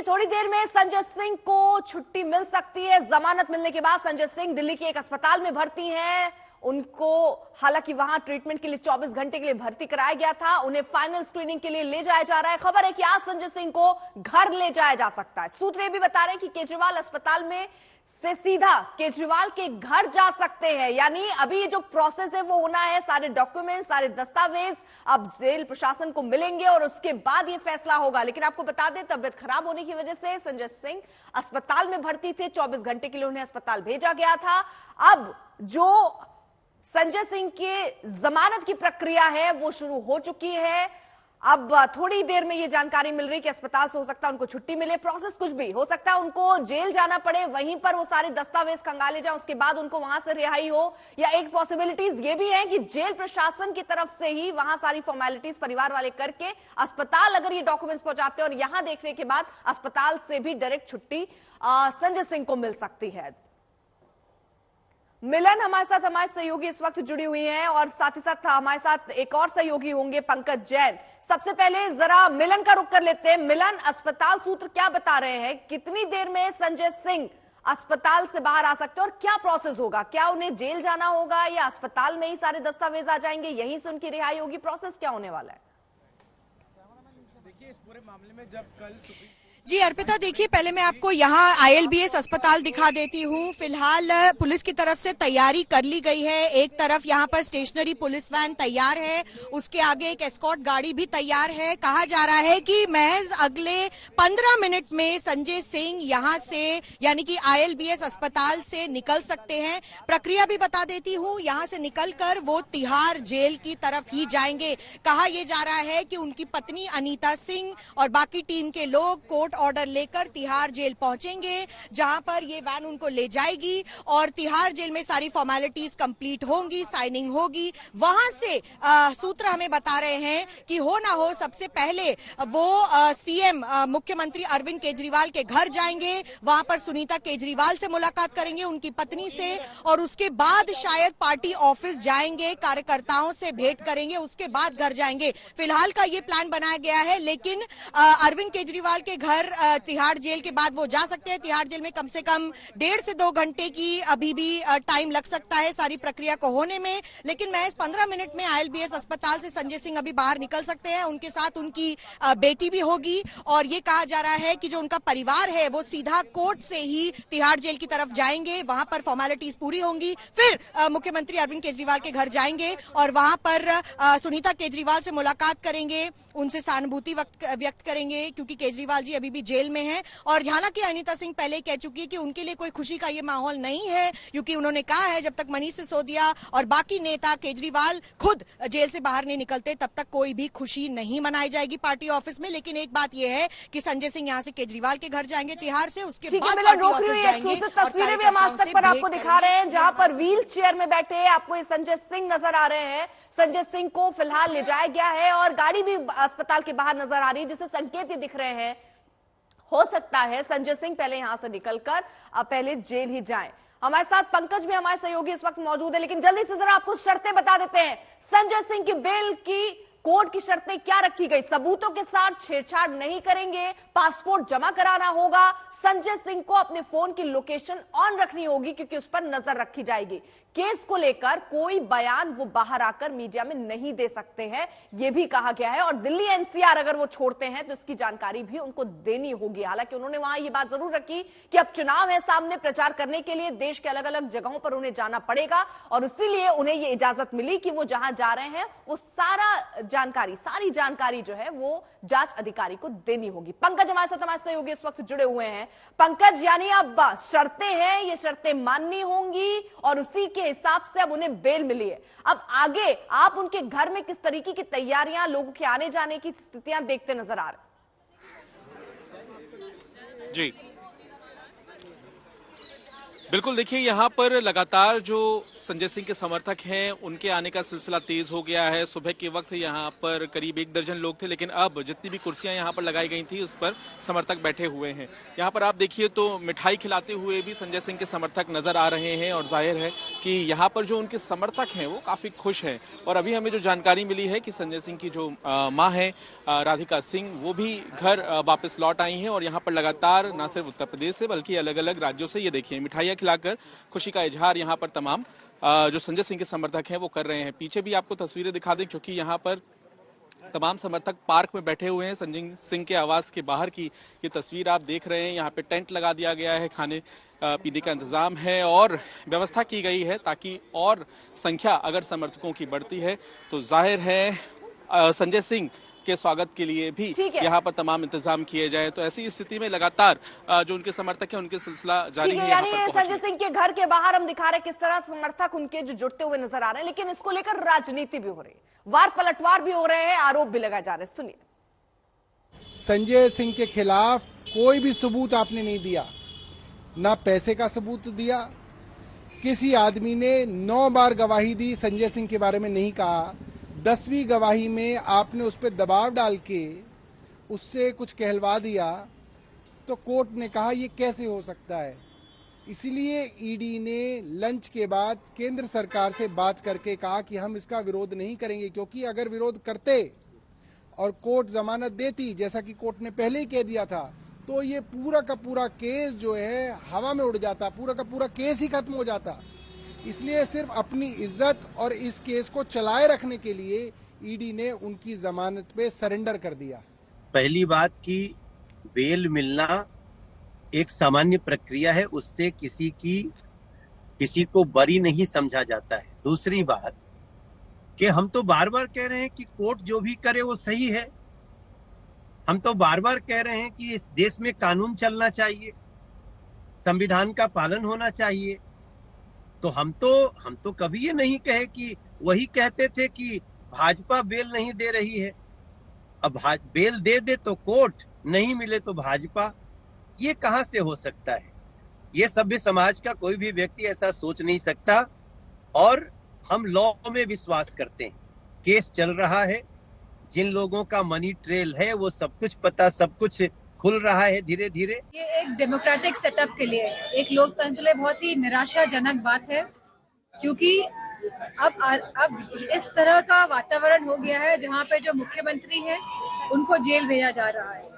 थोड़ी देर में संजय सिंह को छुट्टी मिल सकती है। जमानत मिलने के बाद संजय सिंह दिल्ली के एक अस्पताल में भर्ती हैं। उनको हालांकि वहां ट्रीटमेंट के लिए 24 घंटे के लिए भर्ती कराया गया था। उन्हें फाइनल स्क्रीनिंग के लिए ले जाया जा रहा है। खबर है कि आज संजय सिंह को घर ले जाया जा सकता है। सूत्र ये भी बता रहे हैं कि केजरीवाल अस्पताल में से सीधा केजरीवाल के घर जा सकते हैं। यानी अभी ये जो प्रोसेस है वो होना है, सारे डॉक्यूमेंट, सारे दस्तावेज अब जेल प्रशासन को मिलेंगे और उसके बाद ये फैसला होगा। लेकिन आपको बता दें, तबियत खराब होने की वजह से संजय सिंह अस्पताल में भर्ती थे। 24 घंटे के लिए उन्हें अस्पताल भेजा गया था। अब जो संजय सिंह की जमानत की प्रक्रिया है वो शुरू हो चुकी है। अब थोड़ी देर में ये जानकारी मिल रही कि अस्पताल से हो सकता है उनको छुट्टी मिले। प्रोसेस कुछ भी हो सकता है, उनको जेल जाना पड़े, वहीं पर वो सारे दस्तावेज खंगाले जाए, उसके बाद उनको वहां से रिहाई हो। या एक पॉसिबिलिटीज ये भी है कि जेल प्रशासन की तरफ से ही वहां सारी फॉर्मेलिटीज परिवार वाले करके अस्पताल अगर ये डॉक्यूमेंट्स पहुंचाते हैं और यहां देखने के बाद अस्पताल से भी डायरेक्ट छुट्टी संजय सिंह को मिल सकती है। मिलन हमारे सहयोगी इस वक्त जुड़ी हुई हैं और साथ ही साथ हमारे साथ एक और सहयोगी होंगे, पंकज जैन। सबसे पहले जरा मिलन का रुख कर लेते हैं। मिलन, अस्पताल सूत्र क्या बता रहे हैं, कितनी देर में संजय सिंह अस्पताल से बाहर आ सकते हैं और क्या प्रोसेस होगा? क्या उन्हें जेल जाना होगा या अस्पताल में ही सारे दस्तावेज आ जाएंगे, यहीं से उनकी रिहाई होगी? प्रोसेस क्या होने वाला है? देखिए, इस पूरे मामले में जब कल जी अर्पिता, देखिए पहले मैं आपको यहाँ ILBS अस्पताल दिखा देती हूँ। फिलहाल पुलिस की तरफ से तैयारी कर ली गई है। एक तरफ यहाँ पर स्टेशनरी पुलिस वैन तैयार है, उसके आगे एक एस्कॉर्ट गाड़ी भी तैयार है। कहा जा रहा है कि महज अगले 15 मिनट में संजय सिंह यहाँ से यानी कि ILBS अस्पताल से निकल सकते हैं। प्रक्रिया भी बता देती हूँ, यहाँ से निकलकर वो तिहाड़ जेल की तरफ ही जाएंगे। कहा यह जा रहा है कि उनकी पत्नी अनीता सिंह और बाकी टीम के लोग कोर्ट ऑर्डर लेकर तिहाड़ जेल पहुंचेंगे, जहां पर ये वैन उनको ले जाएगी और तिहाड़ जेल में सारी फॉर्मेलिटीज कंप्लीट होंगी, साइनिंग होगी। वहां से सूत्र हमें बता रहे हैं कि हो ना हो सबसे पहले वो CM मुख्यमंत्री अरविंद केजरीवाल के घर जाएंगे, वहां पर सुनीता केजरीवाल से मुलाकात करेंगे, उनकी पत्नी से, और उसके बाद शायद पार्टी ऑफिस जाएंगे, कार्यकर्ताओं से भेंट करेंगे, उसके बाद घर जाएंगे। फिलहाल का ये प्लान बनाया गया है। लेकिन अरविंद केजरीवाल के घर तिहाड़ जेल के बाद वो जा सकते हैं। तिहाड़ जेल में कम से कम 1.5 से 2 घंटे की अभी भी टाइम लग सकता है सारी प्रक्रिया को होने में। लेकिन महज 15 मिनट में ILBS अस्पताल से संजय सिंह अभी बाहर निकल सकते हैं। उनके साथ उनकी बेटी भी होगी और ये कहा जा रहा है कि जो उनका परिवार है वो सीधा कोर्ट से ही तिहाड़ जेल की तरफ जाएंगे, वहां पर फॉर्मेलिटीज पूरी होंगी, फिर मुख्यमंत्री अरविंद केजरीवाल के घर जाएंगे और वहां पर सुनीता केजरीवाल से मुलाकात करेंगे, उनसे सहानुभूति व्यक्त करेंगे, क्योंकि केजरीवाल जी अभी भी जेल में हैं। और हालांकि अनीता सिंह पहले कह चुकी है कि उनके लिए कोई खुशी का ये माहौल नहीं है, क्योंकि उन्होंने कहा है जब तक मनीष सिसोदिया और बाकी नेता केजरीवाल खुद जेल से बाहर नहीं निकलते तब तक कोई भी खुशी नहीं मनाई जाएगी पार्टी ऑफिस में। लेकिन एक बात यह है कि संजय सिंह यहां से केजरीवाल के घर जाएंगे तिहाड़ से, उसके बाद पार्टी ऑफिस जाएंगे। तस्वीरें भी हम आज तक पर आपको दिखा रहे हैं जहां पर व्हील चेयर में बैठे आपको ये संजय सिंह नजर आ रहे हैं। संजय सिंह को फिलहाल ले जाया गया है और गाड़ी भी अस्पताल के बाहर नजर आ रही है, जिससे संकेत ही दिख रहे हैं हो सकता है संजय सिंह पहले यहां से निकलकर पहले जेल ही जाएं। हमारे साथ पंकज भी हमारे सहयोगी इस वक्त मौजूद है, लेकिन जल्दी से जरा आपको शर्तें बता देते हैं। संजय सिंह की बेल की कोर्ट की शर्तें क्या रखी गई? सबूतों के साथ छेड़छाड़ नहीं करेंगे, पासपोर्ट जमा कराना होगा, संजय सिंह को अपने फोन की लोकेशन ऑन रखनी होगी क्योंकि उस पर नजर रखी जाएगी। केस को लेकर कोई बयान वो बाहर आकर मीडिया में नहीं दे सकते हैं, यह भी कहा गया है। और दिल्ली NCR अगर वो छोड़ते हैं तो इसकी जानकारी भी उनको देनी होगी। हालांकि उन्होंने वहां ये बात जरूर रखी कि अब चुनाव है सामने, प्रचार करने के लिए देश के अलग अलग जगहों पर उन्हें जाना पड़ेगा और इसीलिए उन्हें ये इजाजत मिली कि वो जहां जा रहे हैं वो सारी जानकारी जो है वो जांच अधिकारी को देनी होगी। पंकज हमारे साथ हमारे सहयोगी इस वक्त जुड़े हुए हैं। पंकज, यानी अब शर्तें हैं, ये शर्तें माननी होंगी और उसी के हिसाब से अब उन्हें बेल मिली है। अब आगे आप उनके घर में किस तरीके की तैयारियां, लोगों के आने जाने की स्थितियां देखते नजर आ रहे? जी बिल्कुल, देखिए यहाँ पर लगातार जो संजय सिंह के समर्थक हैं उनके आने का सिलसिला तेज हो गया है। सुबह के वक्त यहाँ पर करीब 1 दर्जन लोग थे, लेकिन अब जितनी भी कुर्सियां यहाँ पर लगाई गई थी उस पर समर्थक बैठे हुए हैं। यहाँ पर आप देखिए तो मिठाई खिलाते हुए भी संजय सिंह के समर्थक नजर आ रहे हैं और जाहिर है कि यहाँ पर जो उनके समर्थक हैं वो काफी खुश हैं। और अभी हमें जो जानकारी मिली है कि संजय सिंह की जो माँ है राधिका सिंह, वो भी घर वापस लौट आई हैं और यहाँ पर लगातार न सिर्फ उत्तर प्रदेश से बल्कि अलग अलग राज्यों से ये देखिए मिठाइयाँ खिलाकर खुशी का इजहार यहाँ पर तमाम जो संजय सिंह के समर्थक हैं वो कर रहे हैं। पीछे भी आपको तस्वीरें दिखा दें, क्योंकि यहाँ पर तमाम समर्थक पार्क में बैठे हुए हैं। संजय सिंह के आवास के बाहर की ये तस्वीर आप देख रहे हैं। यहाँ पे टेंट लगा दिया गया है, खाने पीने का इंतजाम है और व्यवस्था की गई है ताकि और संख्या अगर समर्थकों की बढ़ती है तो जाहिर है संजय सिंह के स्वागत के लिए भी यहाँ पर तमाम इंतजाम किए जाए। तो ऐसी स्थिति में लगातार जो उनके समर्थक हैं उनके सिलसिला जारी है। यानी संजय सिंह के घर के बाहर हम दिखा रहे हैं किस तरह समर्थक उनके जो जुटते हुए नजर आ रहे हैं, लेकिन इसको लेकर राजनीति भी हो रही है, वार पलटवार भी हो रहे हैं, आरोप भी लगाए जा रहे हैं। सुनिए। संजय सिंह के खिलाफ कोई भी सबूत आपने नहीं दिया, ना पैसे का सबूत दिया। किसी आदमी ने 9 बार गवाही दी, संजय सिंह के बारे में नहीं कहा। 10वीं गवाही में आपने उस पर दबाव डाल के उससे कुछ कहलवा दिया, तो कोर्ट ने कहा ये कैसे हो सकता है। इसलिए ईडी ने लंच के बाद केंद्र सरकार से बात करके कहा कि हम इसका विरोध नहीं करेंगे, क्योंकि अगर विरोध करते और कोर्ट जमानत देती, जैसा कि कोर्ट ने पहले ही कह दिया था, तो ये पूरा का पूरा केस जो है हवा में उड़ जाता, पूरा का पूरा केस ही खत्म हो जाता। इसलिए सिर्फ अपनी इज्जत और इस केस को चलाए रखने के लिए ईडी ने उनकी जमानत पे सरेंडर कर दिया। पहली बात कि बेल मिलना एक सामान्य प्रक्रिया है, उससे किसी को बरी नहीं समझा जाता है। दूसरी बात कि हम तो बार बार कह रहे हैं कि कोर्ट जो भी करे वो सही है। हम तो बार बार कह रहे हैं कि इस देश में कानून चलना चाहिए, संविधान का पालन होना चाहिए। तो हम तो कभी ये नहीं कहे कि वही कहते थे कि भाजपा बेल नहीं दे रही है, अब बेल दे तो कोर्ट, नहीं मिले तो भाजपा। ये कहां से हो सकता है? ये सभ्य समाज का कोई भी व्यक्ति ऐसा सोच नहीं सकता। और हम लॉ में विश्वास करते हैं। केस चल रहा है, जिन लोगों का मनी ट्रेल है वो सब कुछ पता, सब कुछ खुल रहा है धीरे धीरे। ये एक डेमोक्रेटिक सेटअप के लिए, एक लोकतंत्र के लिए बहुत ही निराशाजनक बात है, क्योंकि अब इस तरह का वातावरण हो गया है जहाँ पे जो मुख्यमंत्री हैं उनको जेल भेजा जा रहा है।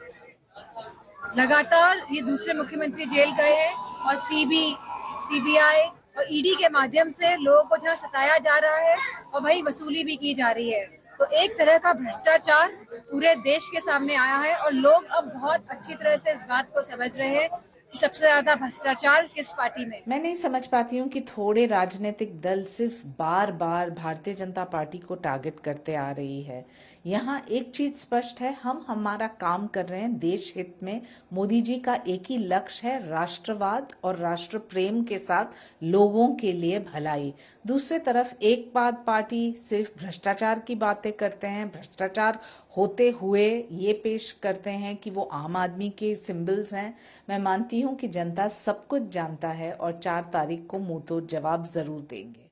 लगातार ये दूसरे मुख्यमंत्री जेल गए हैं और सीबीआई और ईडी के माध्यम से लोगों को जहाँ सताया जा रहा है और वही वसूली भी की जा रही है। तो एक तरह का भ्रष्टाचार पूरे देश के सामने आया है और लोग अब बहुत अच्छी तरह से इस बात को समझ रहे हैं कि सबसे ज्यादा भ्रष्टाचार किस पार्टी में। मैं नहीं समझ पाती हूँ कि थोड़े राजनीतिक दल सिर्फ बार बार भारतीय जनता पार्टी को टारगेट करते आ रही है। यहाँ एक चीज स्पष्ट है, हम हमारा काम कर रहे हैं देश हित में। मोदी जी का एक ही लक्ष्य है, राष्ट्रवाद और राष्ट्र प्रेम के साथ लोगों के लिए भलाई। दूसरी तरफ एक पार्टी सिर्फ भ्रष्टाचार की बातें करते हैं, भ्रष्टाचार होते हुए ये पेश करते हैं कि वो आम आदमी के सिंबल्स हैं। मैं मानती हूँ कि जनता सब कुछ जानता है और 4 तारीख को मुंह तोड़ जवाब जरूर देंगे।